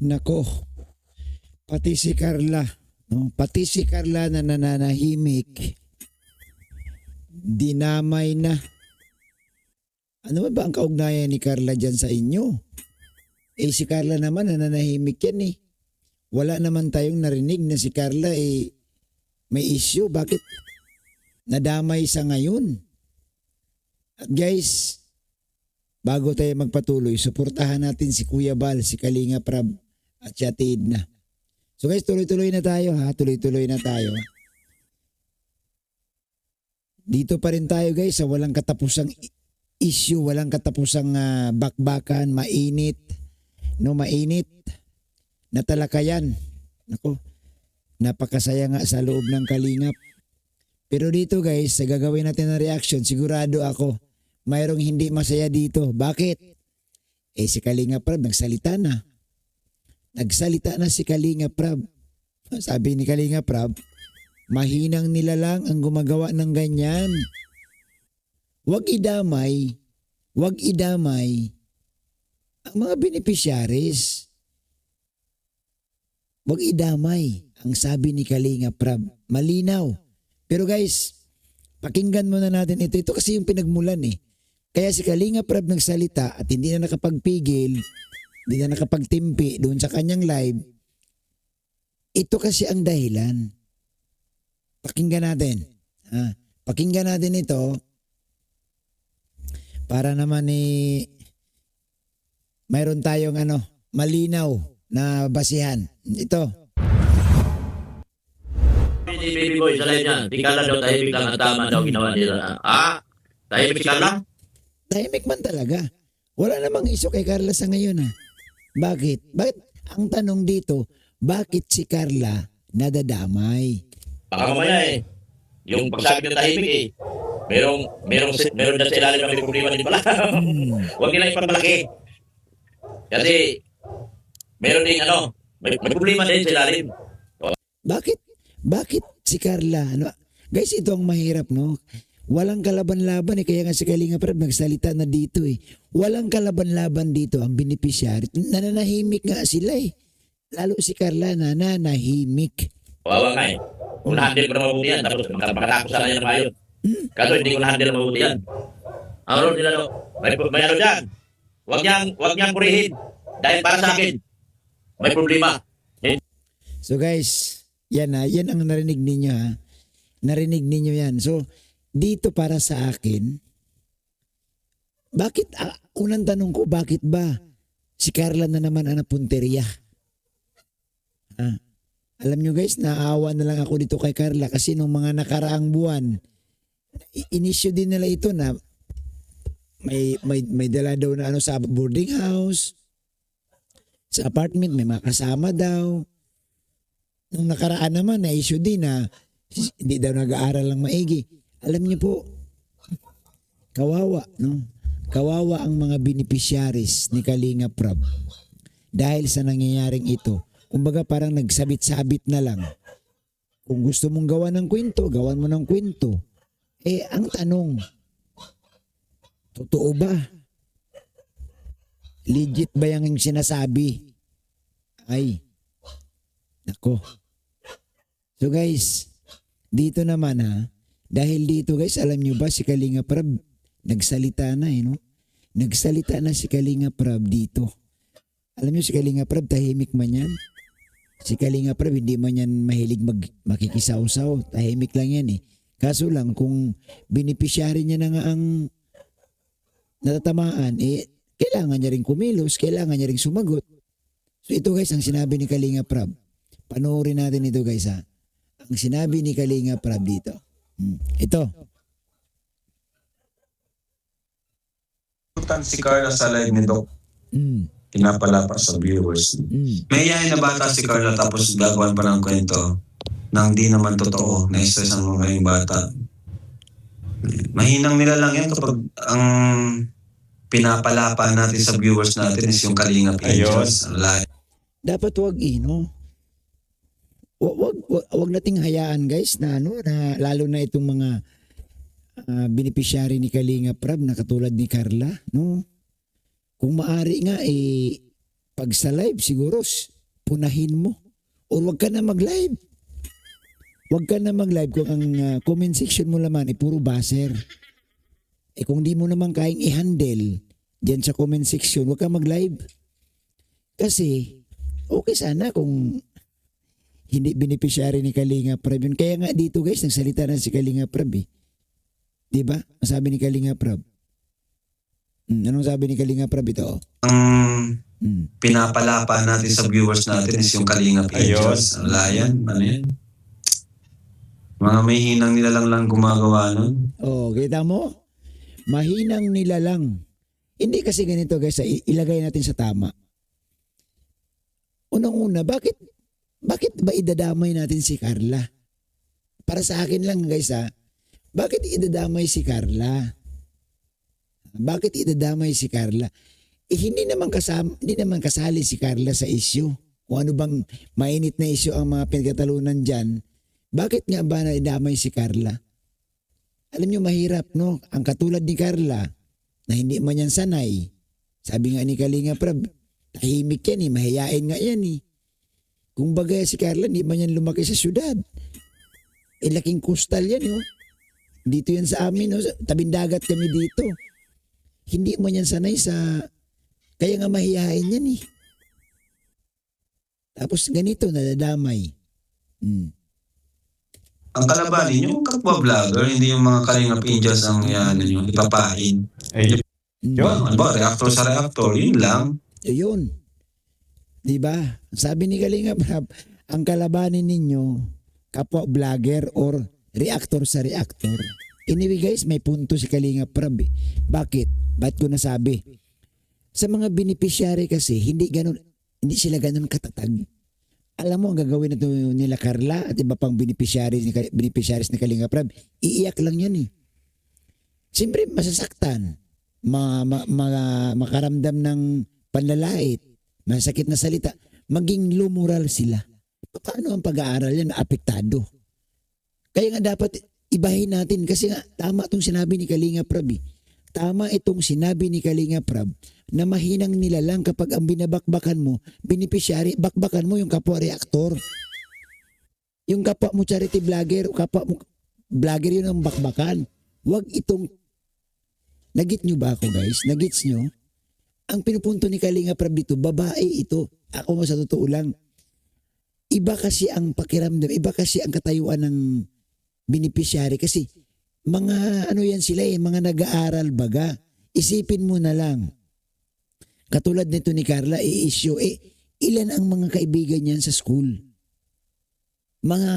Nako, pati si Carla, no? Pati si Carla na nananahimik, dinamay na. Ano ba ang kaugnayan ni Carla dyan sa inyo? Eh si Carla naman nananahimik yan eh. Wala naman tayong narinig na si Carla may issue. Bakit nadamay sa ngayon? At guys, bago tayo magpatuloy, suportahan natin si Kuya Bal, si Kalinga Prab at si Ate Edna. So guys, tuloy-tuloy na tayo ha. Tuloy-tuloy na tayo. Dito pa rin tayo guys sa walang katapusang issue, walang katapusang bakbakan, mainit. No, mainit na talakayan. Nako, napakasaya nga sa loob ng Kalingap. Pero dito guys, sa gagawin natin na reaction, sigurado ako, mayroong hindi masaya dito. Bakit? Eh si Kalinga Prab, nagsalita na. Nagsalita na si Kalinga Prab. Sabi ni Kalinga Prab, mahinang nila lang ang gumagawa ng ganyan. Huwag idamay ang mga beneficiaries. Huwag idamay ang sabi ni Kalinga Prab. Malinaw. Pero guys, pakinggan muna natin ito. Ito kasi yung pinagmulan eh. Kaya si Kalinga Prab nagsalita at hindi na nakapagpigil, hindi na nakapagtimpi doon sa kanyang live. Ito kasi ang dahilan. Pakinggan natin. Pakinggan natin ito para naman mayroon tayong malinaw na basihan. Ito. Baby boy, sa live niya. Di Carla daw tahimik lang at tama daw ginawa nila. Tahimik si Carla? Tahimik man talaga. Wala namang iso kay Carla sa ngayon ha. Bakit? Bakit? Ang tanong dito, bakit si Carla nadadamay? Baka mamaya yung pagsabi ng tahimik meron na sa ilalim na may problema din pala. Huwag nila ipagmalaki. Kasi meron din may problema din sa ilalim. Bakit? Bakit si Carla? Guys, ito ang mahirap no. Walang kalaban-laban kaya nga si Kalinga Prab nagsalita na dito eh. Walang kalaban-laban dito ang beneficiary. Nananahimik nga sila eh. Lalo si Carla nananahimik. Wawa nga Kung na-handle ko na mabuti yan, tapos makatakos sana yan na mayon. Kaso hindi ko na-handle na mabuti yan. Ang role nila may dyan. Huwag niyang purihin. Dahil para sa akin, may problema. So guys, yan ang narinig ninyo ha. Narinig ninyo yan. So, dito para sa akin, bakit, unang tanong ko, bakit ba si Carla na naman ang napunteriya? Alam nyo guys, naawa na lang ako dito kay Carla kasi nung mga nakaraang buwan, inisyo din nila ito na may dala daw na sa boarding house, sa apartment, may makasama daw. Nung nakaraan naman, na-issue din na hindi daw nag-aaral lang maigi. Alam niyo po, kawawa, no? Kawawa ang mga beneficiaries ni Kalinga Prab. Dahil sa nangyayaring ito, kumbaga parang nagsabit-sabit na lang. Kung gusto mong gawa ng kwento, gawan mo ng kwento. Ang tanong, totoo ba? Legit ba yung sinasabi? Ay, nako. So guys, dito naman dahil dito guys, alam nyo ba si Kalinga Prab, nagsalita na no? Nagsalita na si Kalinga Prab dito. Alam nyo si Kalinga Prab, tahimik man yan. Si Kalinga Prab, hindi man yan mahilig makikisaw-saw. Tahimik lang yan eh. Kaso lang, kung beneficiary niya na nga ang natatamaan, kailangan niya rin kumilos, kailangan niya rin sumagot. So ito guys, ang sinabi ni Kalinga Prab. Panoorin natin ito guys Ang sinabi ni Kalinga Prab dito. Ito. Si Carla sa live ni Doc. Pinapalapa sa viewers. May yahin na bata si Carla tapos gagawan pa ng kwento nang di naman totoo na stress ang mga yung bata. Mahinang nila lang yan kapag ang pinapalapa natin sa viewers natin is yung Kalinga Angels. Dapat wag no? Wag nating hayaan guys na na lalo na itong mga beneficiary ni Kalinga Prab na katulad ni Carla, no? Kung maari nga Pag sa live, siguro punahin mo. Or wag ka na mag-live. Wag ka na mag-live kung ang comment section mo naman ay puro baser. Kung di mo naman kayang i-handle diyan sa comment section, wag ka mag-live. Kasi, okay sana kung hindi beneficiary ni Kalinga Prab yun. Kaya nga dito guys, nagsalita na si Kalinga Prab eh. Diba? Sabi ni Kalinga Prab. Anong sabi ni Kalinga Prab ito? Ang pinapalapa natin sa viewers natin is yung Kalingap Angels. Wala yan. Ano yan? Mga may hinang nilalang lang gumagawa nun. Oh, kita mo? Mahinang nilalang. Hindi kasi ganito guys, ilagay natin sa tama. Unang-una, bakit ba idadamay natin si Carla? Para sa akin lang guys bakit idadamay si Carla? Bakit idadamay si Carla? Hindi naman kasali si Carla sa issue. Kung ano bang mainit na issue ang mga pinagkatalunan dyan, bakit nga ba na idamay si Carla? Alam nyo, mahirap, no? Ang katulad ni Carla, na hindi man yan sanay. Sabi nga ni Kalinga Prab, tahimik yan mahihain nga yan Kung bagay si Carla, hindi man yan lumaki sa syudad. Laking kustal yan, Dito yan sa amin, tabing dagat kami dito. Hindi man yan sanay sa... Kaya nga mahihain yan Tapos ganito, nadadamay. Ang kalabanin yung kapwa vlogger, hindi yung mga Kalingap Angels ang ipapain. Yun, reactor sa reactor, yun lang. Yun. Diba? Sabi ni Kalinga Prab, ang kalabanin ninyo, kapwa vlogger or reactor sa reactor. Anyway guys, may punto si Kalinga Prab Bakit? Ba't ko nasabi? Sa mga beneficiary kasi, hindi sila ganun katatag. Alam mo, ang gagawin na nila Carla at iba pang beneficiaries ni Kalinga Prab, iiyak lang yan Siyempre, masasaktan. Makaramdam ng panlalait, masakit na salita, maging low moral sila. Paano ang pag-aaral yan? Apektado. Kaya nga dapat ibahin natin kasi nga tama itong sinabi ni Kalinga Prab Tama itong sinabi ni Kalinga Prab na mahinang nilalang kapag ang binabakbakan mo, beneficiary, bakbakan mo yung kapwa reactor. Yung kapwa mo charity vlogger, kapwa mo vlogger yun ang bakbakan. Huwag itong... Nagit nyo ba ako guys? Nagits nyo? Ang pinupunto ni Kalinga Prab dito, babae ito. Ako mo sa totoo lang. Iba kasi ang pakiramdam, iba kasi ang katayuan ng beneficiary kasi mga ano yan sila mga nag-aaral baga. Isipin mo na lang. Katulad nito ni Carla, i-issue, ilan ang mga kaibigan niyan sa school? Mga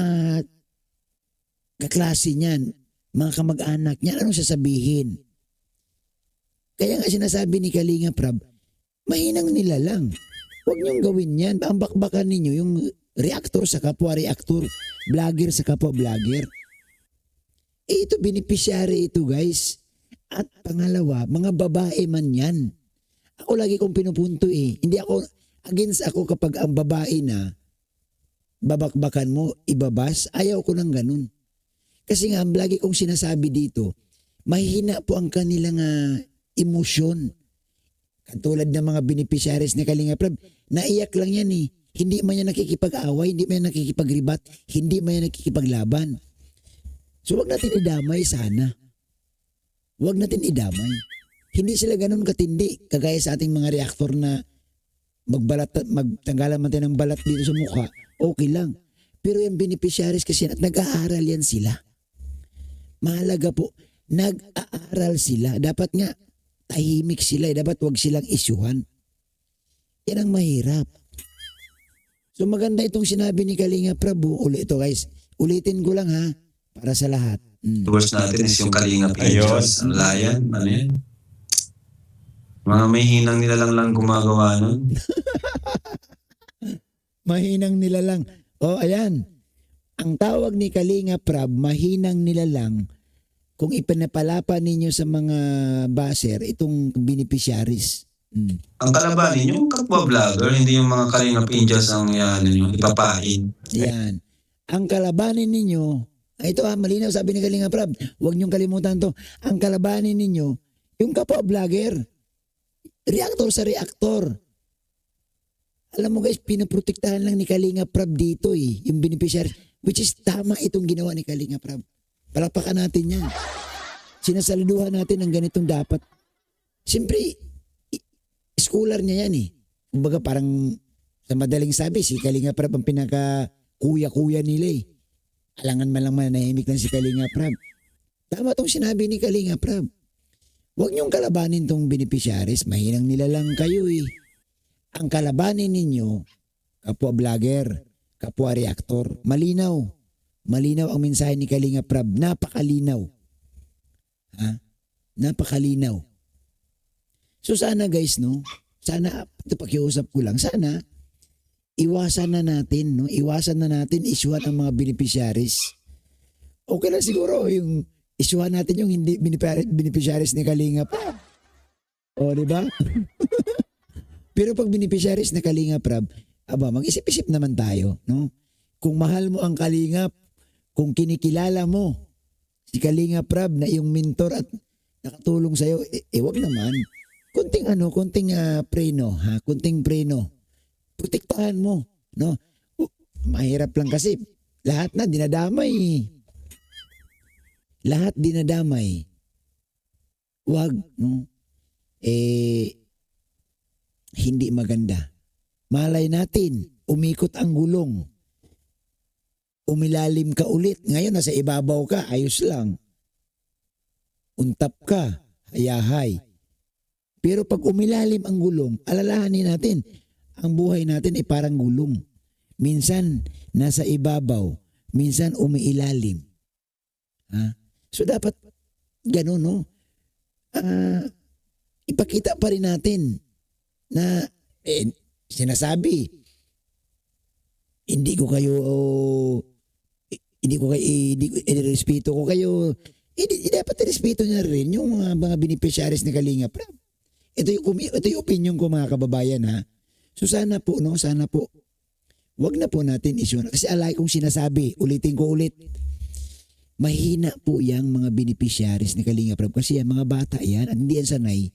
kaklase niyan, mga kamag-anak niyan, anong sasabihin? Kaya nga sinasabi ni Kalinga Prab, mahinang nila lang. Huwag niyong gawin yan. Ang bakbakan ninyo, yung reactor sa kapwa reactor, vlogger sa kapwa vlogger. Ito, beneficiary ito guys. At pangalawa, mga babae man yan. Ako lagi kong pinupunto Hindi ako, against ako kapag ang babae na babakbakan mo, ibabas. Ayaw ko ng ganun. Kasi nga, lagi kong sinasabi dito, mahina po ang kanilang emosyon. Katulad ng mga beneficiaries ni Kalinga Prab, naiyak lang yan Hindi man yan nakikipag-away, hindi man yan nakikipag-ribat, hindi man yan nakikipaglaban. So wag natin idamay sana. Wag natin idamay. Hindi sila ganun katindi kagaya sa ating mga reactor na magtanggalan man tayo ng balat dito sa mukha. Okay lang. Pero yung beneficiaries kasi at nag-aaral yan sila. Mahalaga po, nag-aaral sila. Dapat nga tahimik sila. Dapat wag silang isyuhan. Yan ang mahirap. So maganda itong sinabi ni Kalinga Prabhu. Ito guys, ulitin ko lang para sa lahat. Viewers natin is yung Kalingap Angels. Wala yan. Ano yan? Mga may hinang nilalang lang gumagawa nun. Mahinang nilalang. Ayan. Ang tawag ni Kalinga Prab, mahinang nilalang kung ipinapalapa ninyo sa mga baser, itong beneficiaries. Ang kalabanin, yung kapwa vlogger, hindi yung mga Kalingap Angels ang ipapain. Yan. Ang kalabanin ninyo, ito malinaw sabi ni Kalinga Prab, huwag niyong kalimutan to. Ang kalabanin ninyo, yung kapwa vlogger, reactor sa reactor. Alam mo guys, pinaprotektahan lang ni Kalinga Prab dito yung beneficiary. Which is tama itong ginawa ni Kalinga Prab. Palakpakan natin yan. Sinasaluduhan natin ang ganitong dapat. Siyempre, scholar niya yan Kumbaga parang sa madaling sabi, si Kalinga Prab ang pinaka kuya-kuya nila Alangan man lang manahimik lang si Kalinga Prab. Tama tong sinabi ni Kalinga Prab. Huwag niyong kalabanin tong beneficiaries. Mahinang nila lang kayo Ang kalabanin ninyo, kapwa vlogger, kapwa reactor, malinaw. Malinaw ang mensahe ni Kalinga Prab. Napakalinaw. Napakalinaw. So sana guys, sana, ito pakiusap ko lang, sana iwasan na natin, iwasan na natin isyuhan ang mga beneficiaries. Okay lang siguro yung isyuhan natin yung hindi beneficiaries ni Kalinga Prab. O, di ba? Pero pag beneficiaries na Kalinga Prab, mag-isip-isip naman tayo, Kung mahal mo ang Kalingap, kung kinikilala mo si Kalinga Prab na iyong mentor at nakatulong sa'yo, wag naman. Kunting preno, kunting preno. Protektahan mo, Mahirap lang kasi lahat na dinadamay. Lahat dinadamay. Wag, hindi maganda. Malay natin, umikot ang gulong. Umilalim ka ulit. Ngayon, nasa ibabaw ka, ayos lang. Untap ka, hayahay. Pero pag umilalim ang gulong, alalahanin natin, ang buhay natin ay parang gulong. Minsan, nasa ibabaw. Minsan, umiilalim. So, dapat ganun, ipakita pa rin natin na sinasabi, hindi respeto ko kayo. Dapat respeto niya rin yung mga beneficiaries ni Kalinga Prab. Ito yung opinion ko mga kababayan So sana po, wag na po natin issue. Kasi alay kong sinasabi, ulitin ko ulit, mahina po yung mga beneficiaries ni Kalinga Prab. Kasi yan, mga bata yan, at hindi yan sanay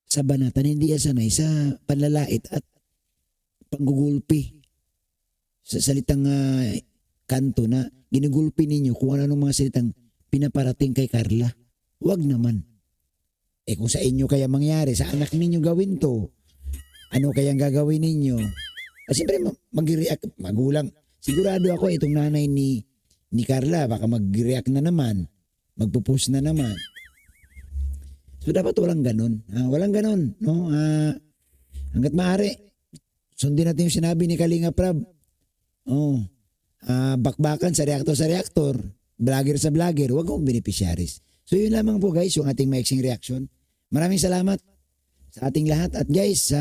sa banatan, hindi yan sanay sa panlalait at panggugulpi. Sa salitang kanto na ginugulpi ninyo kung ano mga salitang pinaparating kay Carla. Wag naman. Kung sa inyo kaya mangyari, sa anak ninyo gawin to, ano kayang gagawin ninyo? Siyempre mag-react, magulang. Sigurado ako itong nanay ni Carla, baka mag-react na naman, magpo-post na naman. So dapat walang ganun. Walang ganun. Hanggat maaari, sundin natin yung sinabi ni Kalinga Prab. Bakbakan sa reactor, vlogger sa vlogger, wag kong beneficiaries. So yun lamang po guys, yung ating maiksing reaction. Maraming salamat sa ating lahat. At guys,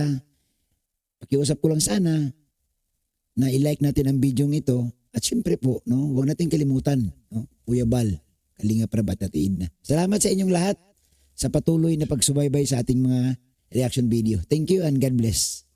pakiusap ko lang sana na i-like natin ang video ito. At syempre po, huwag natin kalimutan, Kuya Bal, Kalinga Prab at Ate Edna. Salamat sa inyong lahat sa patuloy na pagsubaybay sa ating mga reaction video. Thank you and God bless.